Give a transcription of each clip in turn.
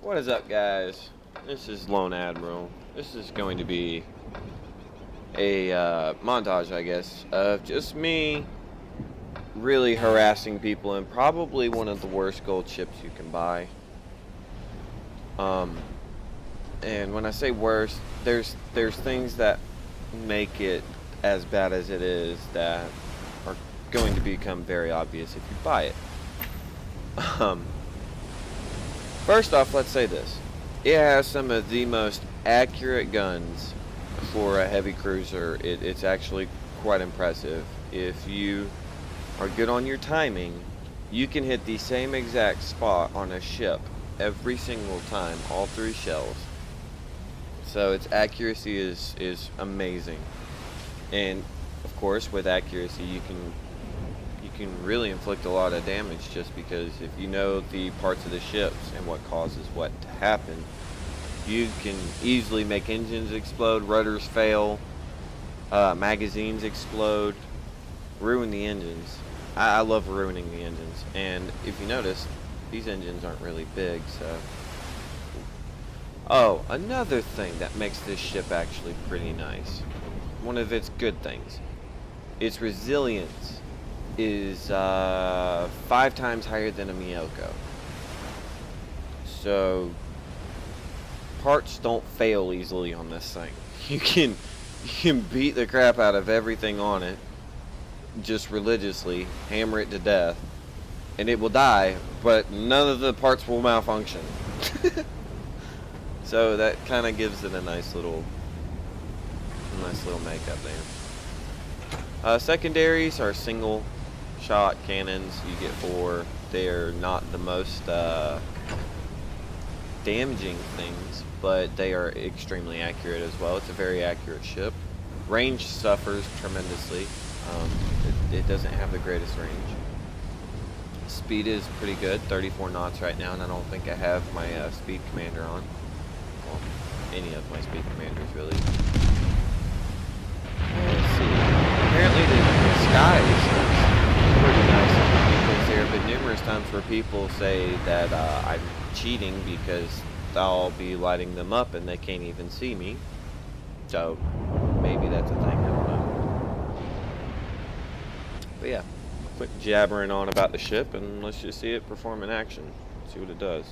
What is up, guys? This is Lone Admiral. This is going to be a montage, I guess, of just me really harassing people in probably one of the worst gold ships you can buy. And when I say worst, there's things that make it as bad as it is that are going to become very obvious if you buy it. First off, let's say this. It has some of the most accurate guns for a heavy cruiser. It's actually quite impressive. If you are good on your timing, you can hit the same exact spot on a ship every single time, all three shells. So its accuracy is amazing. And of course, with accuracy, you can really inflict a lot of damage, just because if you know the parts of the ships and what causes what to happen, you can easily make engines explode, rudders fail, magazines explode, ruin the engines. I love ruining the engines. And if you notice, these engines aren't really big, so... Oh, another thing that makes this ship actually pretty nice, one of its good things, its resilience is 5 times higher than a Miyoko. So parts don't fail easily on this thing. You can beat the crap out of everything on it, just religiously hammer it to death, and it will die, but none of the parts will malfunction. So that kind of gives it a nice little makeup there. Secondaries are single shot cannons. You get 4. They're not the most damaging things, but they are extremely accurate as well. It's a very accurate ship. Range suffers tremendously. It doesn't have the greatest range. Speed is pretty good, 34 knots right now, and I don't think I have my speed commander on. Well, any of my speed commanders, really. Let's see. Apparently the skies are pretty nice on the vehicles. There have been numerous times where people say that I'm cheating because I'll be lighting them up and they can't even see me. So maybe that's a thing, I don't know. But yeah, quit jabbering on about the ship and let's just see it perform in action. See what it does.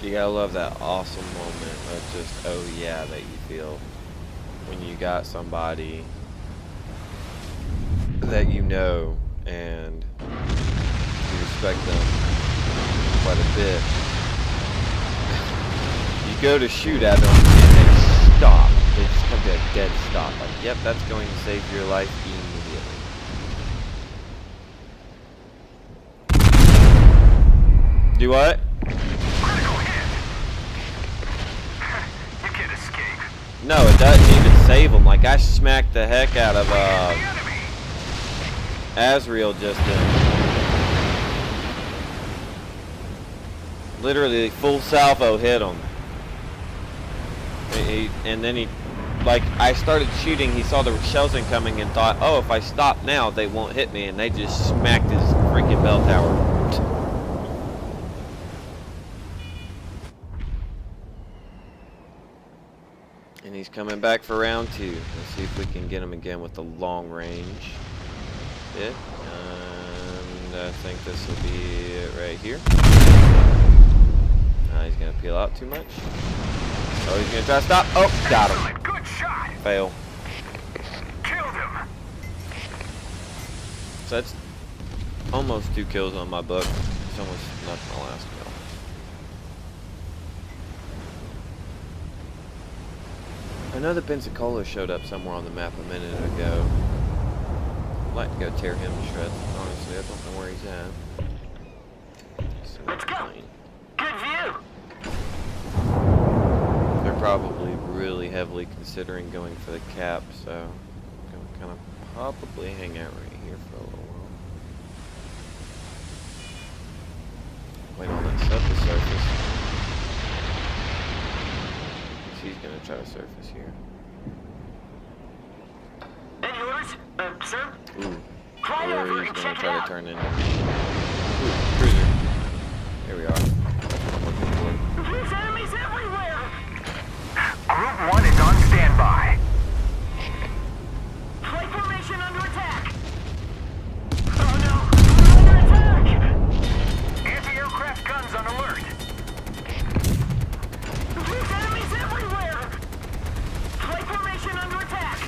You gotta love that awesome moment of just, oh yeah, that you feel when you got somebody that you know and you respect them quite a bit. You go to shoot at them and they stop. They just come to a dead stop. Like, yep, that's going to save your life immediately. Do what? No, it doesn't even save them. Like, I smacked the heck out of Admiral just then. Literally, full salvo hit him. And then he, like, I started shooting, he saw the shells incoming and thought, oh, if I stop now, they won't hit me. And they just smacked his freaking bell tower. And he's coming back for round 2. Let's see if we can get him again with the long range bit. And I think this will be it right here. He's going to peel out too much. Oh, he's going to try to stop. Oh, got him. Good shot. Fail. Killed him. So that's almost 2 kills on my book. almost left my last kill. I know the Pensacola showed up somewhere on the map a minute ago. I'd like to go tear him to shreds, honestly. I don't know where he's at. Let's go. Good view. They're probably really heavily considering going for the cap, so I'm going to kind of probably hang out right here for a little while. Wait on that sub to surface. He's going to try to surface here. Any orders, sir? Ooh. Fly Or over he's and going check to it try to out. turn into me. Ooh, cruiser. Here we are. I'm looking for it. There's enemies everywhere. Group 1 is on standby. Flight formation under attack. Oh no, we're under attack. Anti-aircraft guns on alert. There's enemies everywhere. Flight formation under attack.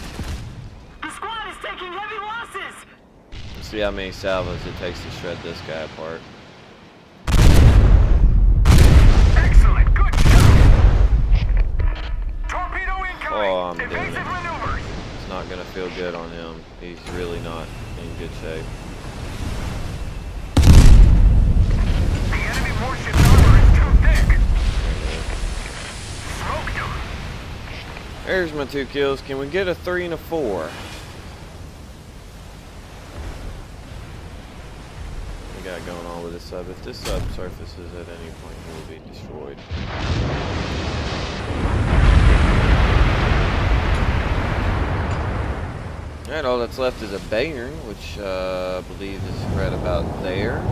The squad is taking heavy losses. Let's see how many salvos it takes to shred this guy apart. Excellent, good shot. Torpedo incoming. Oh, I'm doing Evasive it. maneuvers. It's not going to feel good on him. He's really not in good shape. The enemy warship's armor is too thick. Smoked him. There's my 2 kills. Can we get a 3 and a 4? What we got going on with this sub? If this sub surfaces at any point, he will be destroyed. Alright, all that's left is a Bayern, which I believe is right about there.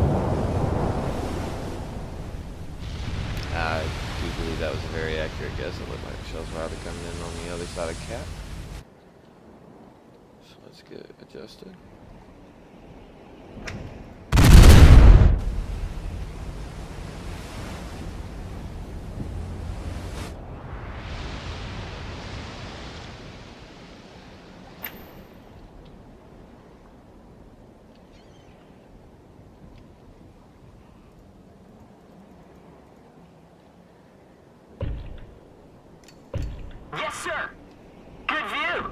I do believe that was a very accurate guess. It looked like the shells were either coming in on the other side of cap. So let's get it adjusted. Yes, sir. Good view.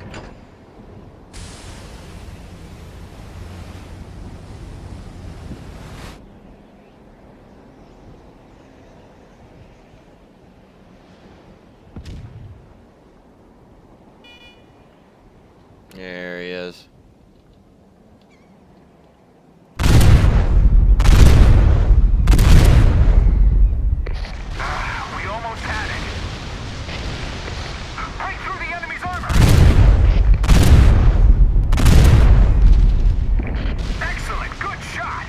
There he is. We almost had it. Right through the enemy's armor. Excellent, good shot.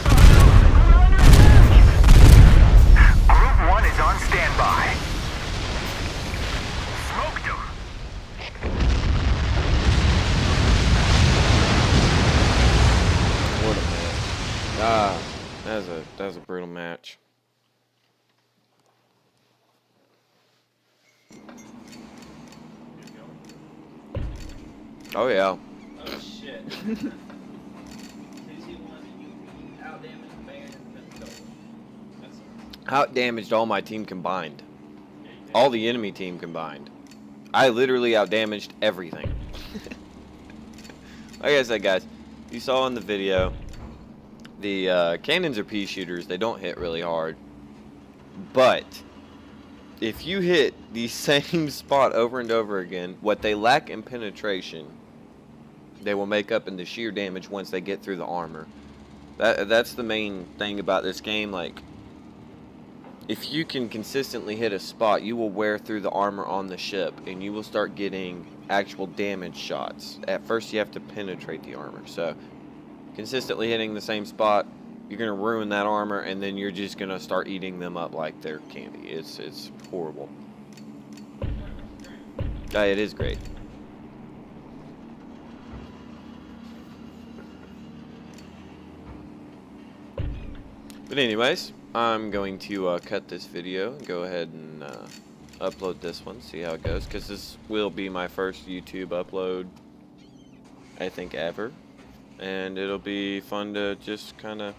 Oh no, we're under attack. Group 1 is on standby. Smoked him. What a match. Ah, that was a brutal match. Oh yeah. Oh shit. How it damaged all my team combined. All the enemy team combined. I literally outdamaged everything. Like I said, guys, you saw in the video, the cannons are pea shooters. They don't hit really hard. But if you hit the same spot over and over again, what they lack in penetration, they will make up in the sheer damage once they get through the armor. That's the main thing about this game. Like, if you can consistently hit a spot, you will wear through the armor on the ship, and you will start getting actual damage shots. At first, you have to penetrate the armor. So, consistently hitting the same spot, you're going to ruin that armor, and then you're just going to start eating them up like they're candy. It's horrible. It is great. But anyways, I'm going to cut this video and go ahead and upload this one, see how it goes, because this will be my first YouTube upload, I think, ever. And it'll be fun to just kind of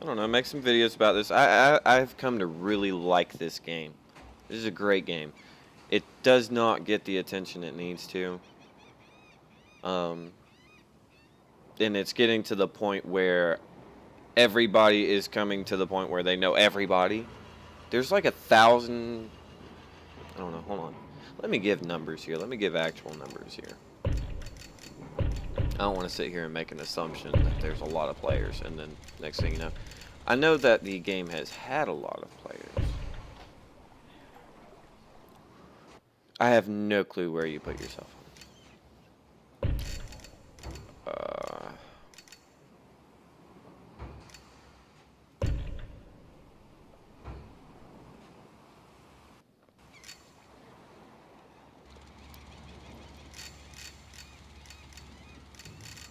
I don't know, make some videos about this. I've come to really like this game. This is a great game. It does not get the attention it needs to. And it's getting to the point where everybody is coming to the point where they know everybody. There's like 1,000... I don't know, hold on. Let me give numbers here. Let me give actual numbers here. I don't want to sit here and make an assumption that there's a lot of players, and then next thing you know... I know that the game has had a lot of players. I have no clue where you put yourself on.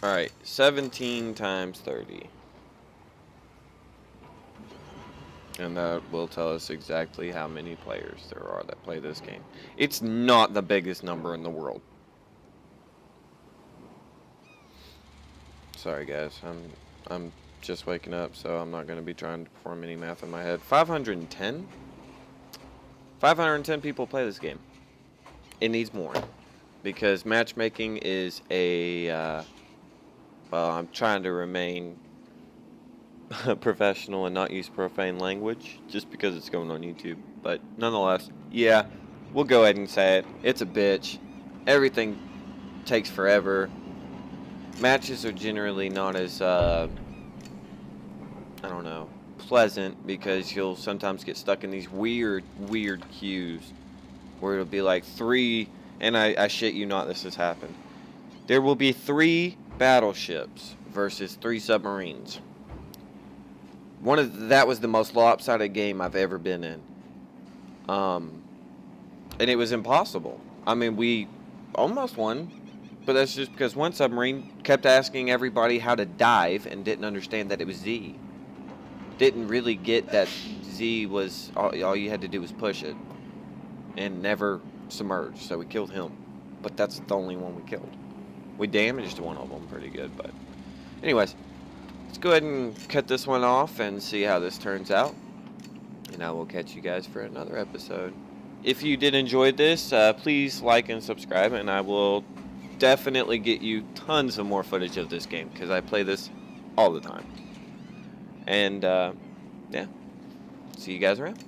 Alright, 17 times 30. And that will tell us exactly how many players there are that play this game. It's not the biggest number in the world. Sorry guys, I'm just waking up, so I'm not going to be trying to perform any math in my head. 510? 510 people play this game. It needs more. Because matchmaking is a... well, I'm trying to remain professional and not use profane language just because it's going on YouTube. But nonetheless, yeah, we'll go ahead and say it. It's a bitch. Everything takes forever. Matches are generally not as, I don't know, pleasant because you'll sometimes get stuck in these weird queues where it'll be like 3, and I shit you not, this has happened. There will be 3 battleships versus 3 submarines. That was the most lopsided game I've ever been in. And it was impossible. I mean, we almost won, but that's just because one submarine kept asking everybody how to dive and didn't understand that it was Z. Didn't really get that Z was, all you had to do was push it and never submerge, so we killed him. But that's the only one we killed. We damaged one of them pretty good, but anyways, let's go ahead and cut this one off and see how this turns out. And I will catch you guys for another episode. If you did enjoy this, please like and subscribe, and I will definitely get you tons of more footage of this game, because I play this all the time. And, yeah, see you guys around.